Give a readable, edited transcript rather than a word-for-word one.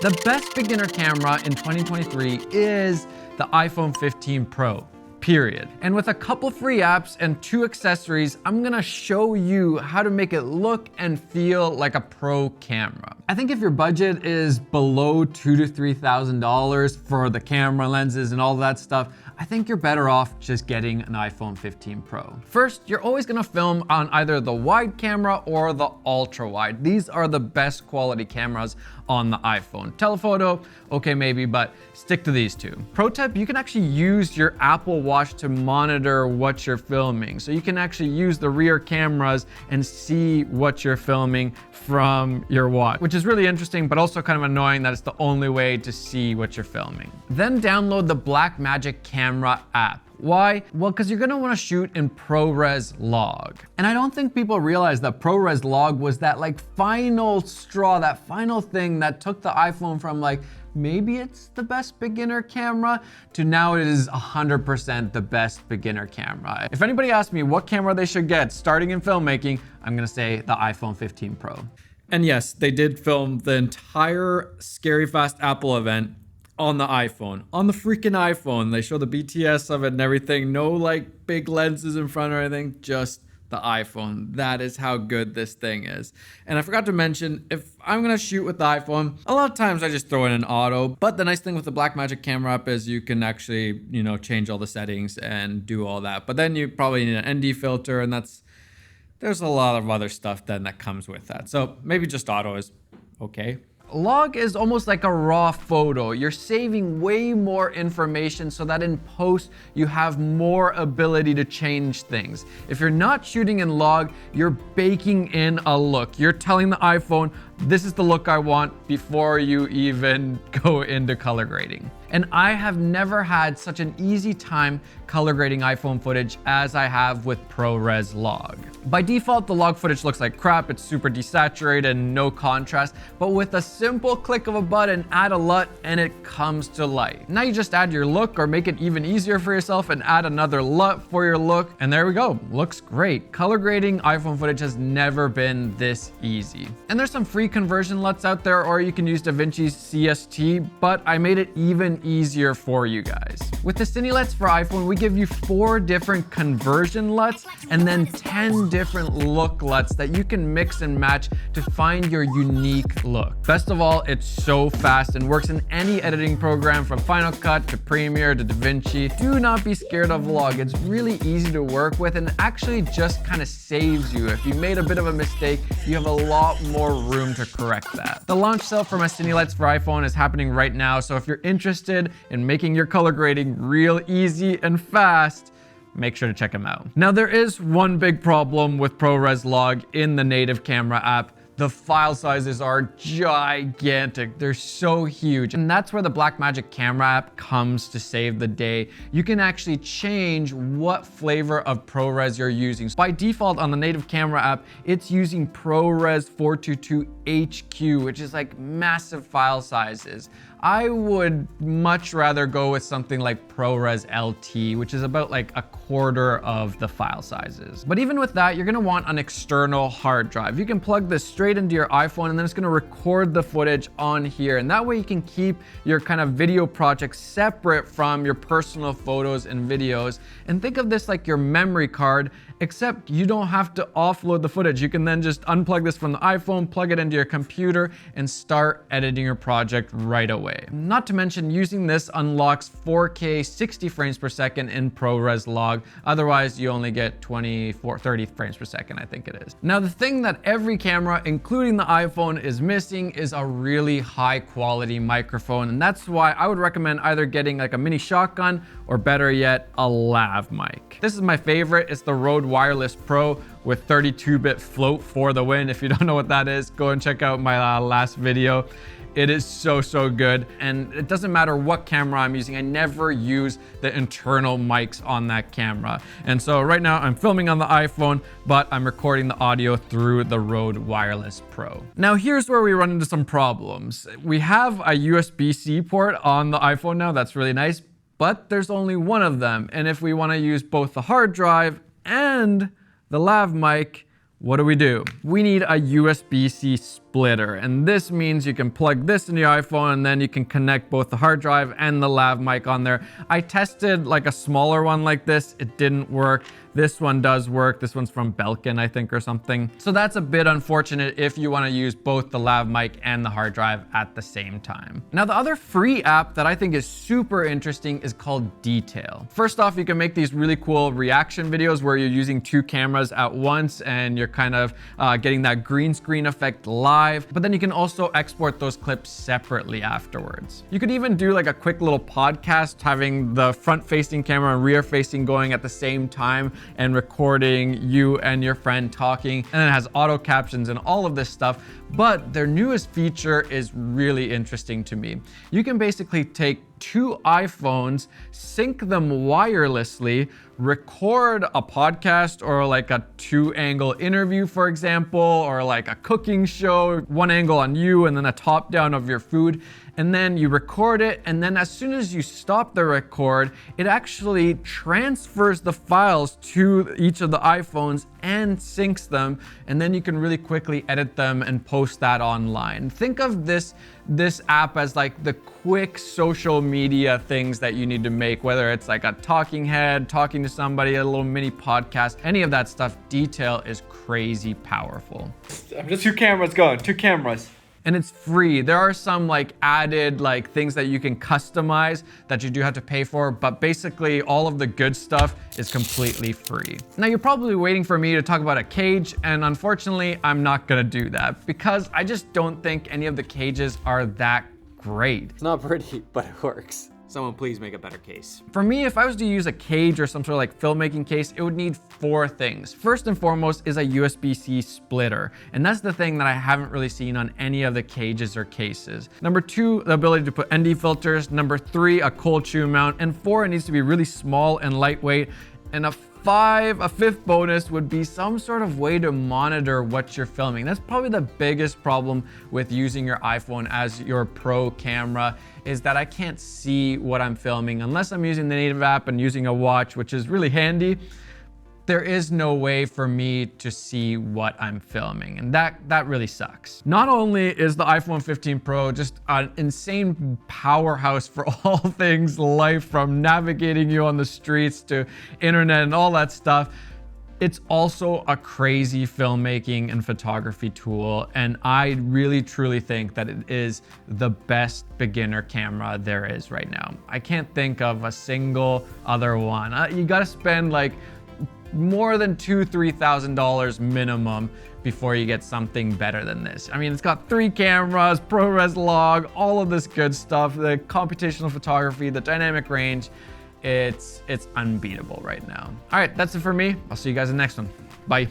The best beginner camera in 2023 is the iPhone 15 Pro. Period. And with a couple free apps and 2 accessories, I'm gonna show you how to make it look and feel like a pro camera. I think if your budget is below $2,000 to $3,000 for the camera, lenses, and all that stuff, I think you're better off just getting an iPhone 15 Pro. First, you're always gonna film on either the wide camera or the ultra wide. These are the best quality cameras on the iPhone. Telephoto, okay maybe, but stick to these two. Pro tip, you can actually use your Apple Watch to monitor what you're filming. So you can actually use the rear cameras and see what you're filming from your watch, which is really interesting, but also kind of annoying that it's the only way to see what you're filming. Then download the Blackmagic Camera app. Why? Well, because you're gonna wanna shoot in ProRes Log. And I don't think people realize that ProRes Log was that like final straw, that final thing that took the iPhone from like, maybe it's the best beginner camera to now it is 100% the best beginner camera. If anybody asks me what camera they should get starting in filmmaking, I'm gonna say the iPhone 15 Pro. And yes, they did film the entire Scary Fast Apple event on the iPhone, on the freaking iPhone. They show the BTS of it and everything. No like big lenses in front or anything, just the iPhone. That is how good this thing is. And I forgot to mention, if I'm gonna shoot with the iPhone, a lot of times I just throw in an auto, but the nice thing with the Blackmagic Camera app is you can actually, change all the settings and do all that. But then you probably need an ND filter, and there's a lot of other stuff then that comes with that. So maybe just auto is okay. Log is almost like a raw photo. You're saving way more information so that in post you have more ability to change things. If you're not shooting in log, you're baking in a look. You're telling the iPhone, this is the look I want before you even go into color grading. And I have never had such an easy time color grading iPhone footage as I have with ProRes Log. By default, the log footage looks like crap. It's super desaturated and no contrast, but with a simple click of a button, add a LUT and it comes to life. Now you just add your look or make it even easier for yourself and add another LUT for your look. And there we go, looks great. Color grading iPhone footage has never been this easy. And there's some free conversion LUTs out there, or you can use DaVinci's CST, but I made it even easier for you guys. With the Cine LUTs for iPhone, we give you 4 different conversion LUTs and then 10 different look LUTs that you can mix and match to find your unique look. Best of all, it's so fast and works in any editing program from Final Cut to Premiere to DaVinci. Do not be scared of Log. It's really easy to work with and actually just kind of saves you. If you made a bit of a mistake, you have a lot more room to correct that. The launch sale for my Cine LUTs for iPhone is happening right now, so if you're interested in making your color grading real easy and fast, make sure to check them out. Now there is one big problem with ProRes Log in the native camera app. The file sizes are gigantic. They're so huge. And that's where the Blackmagic Camera app comes to save the day. You can actually change what flavor of ProRes you're using. By default on the native camera app, it's using ProRes 422 HQ, which is like massive file sizes. I would much rather go with something like ProRes LT, which is about like a quarter of the file sizes. But even with that, you're gonna want an external hard drive. You can plug this straight into your iPhone and then it's gonna record the footage on here. And that way you can keep your kind of video projects separate from your personal photos and videos. And think of this like your memory card, except you don't have to offload the footage. You can then just unplug this from the iPhone, plug it into your computer, and start editing your project right away. Not to mention, using this unlocks 4K 60 frames per second in ProRes Log. Otherwise, you only get 30 frames per second, I think it is. Now, the thing that every camera, including the iPhone, is missing is a really high quality microphone. And that's why I would recommend either getting like a mini shotgun or better yet, a lav mic. This is my favorite. It's the Rode Wireless Pro with 32-bit float for the win. If you don't know what that is, go and check out my last video. It is so good, and it doesn't matter what camera I'm using. I never use the internal mics on that camera. And so right now I'm filming on the iPhone, but I'm recording the audio through the Rode Wireless Pro. Now here's where we run into some problems. We have a USB-C port on the iPhone now. That's really nice, but there's only one of them. And if we want to use both the hard drive and the lav mic, what do? We need a USB-C splitter, and this means you can plug this into your iPhone and then you can connect both the hard drive and the lav mic on there. I tested like a smaller one like this. It didn't work. This one does work. This one's from Belkin, I think, or something. So that's a bit unfortunate if you want to use both the lav mic and the hard drive at the same time. Now, the other free app that I think is super interesting is called Detail. First off, you can make these really cool reaction videos where you're using two cameras at once and you're kind of getting that green screen effect live, but then you can also export those clips separately afterwards. You could even do like a quick little podcast, having the front-facing camera and rear-facing going at the same time and recording you and your friend talking, and then it has auto captions and all of this stuff. But their newest feature is really interesting to me. You can basically take two iPhones, sync them wirelessly, record a podcast or like a 2-angle interview, for example, or like a cooking show, one angle on you and then a top down of your food. And then you record it, and then as soon as you stop the record, it actually transfers the files to each of the iPhones and syncs them, and then you can really quickly edit them and post that online. Think of this app as like the quick social media things that you need to make, whether it's like a talking head, talking to somebody, a little mini podcast, any of that stuff. Detail is crazy powerful. Just two cameras going, two cameras. And it's free. There are some like added like things that you can customize that you do have to pay for, but basically all of the good stuff is completely free. Now you're probably waiting for me to talk about a cage, and unfortunately I'm not gonna do that because I just don't think any of the cages are that great. It's not pretty, but it works. Someone please make a better case. For me, if I was to use a cage or some sort of like filmmaking case, it would need 4 things. First and foremost is a USB-C splitter. And that's the thing that I haven't really seen on any of the cages or cases. Number 2, the ability to put ND filters. Number 3, a cold shoe mount. And 4, it needs to be really small and lightweight. And a 5th bonus would be some sort of way to monitor what you're filming. That's probably the biggest problem with using your iPhone as your pro camera, is that I can't see what I'm filming unless I'm using the native app and using a watch, which is really handy. There is no way for me to see what I'm filming, and that really sucks. Not only is the iPhone 15 Pro just an insane powerhouse for all things life, from navigating you on the streets to internet and all that stuff, it's also a crazy filmmaking and photography tool, and I really truly think that it is the best beginner camera there is right now. I can't think of a single other one. You gotta spend like more than $2,000-$3,000 minimum before you get something better than this. I mean, it's got 3 cameras, ProRes log, all of this good stuff, the computational photography, the dynamic range. It's unbeatable right now. All right, that's it for me. I'll see you guys in the next one. Bye.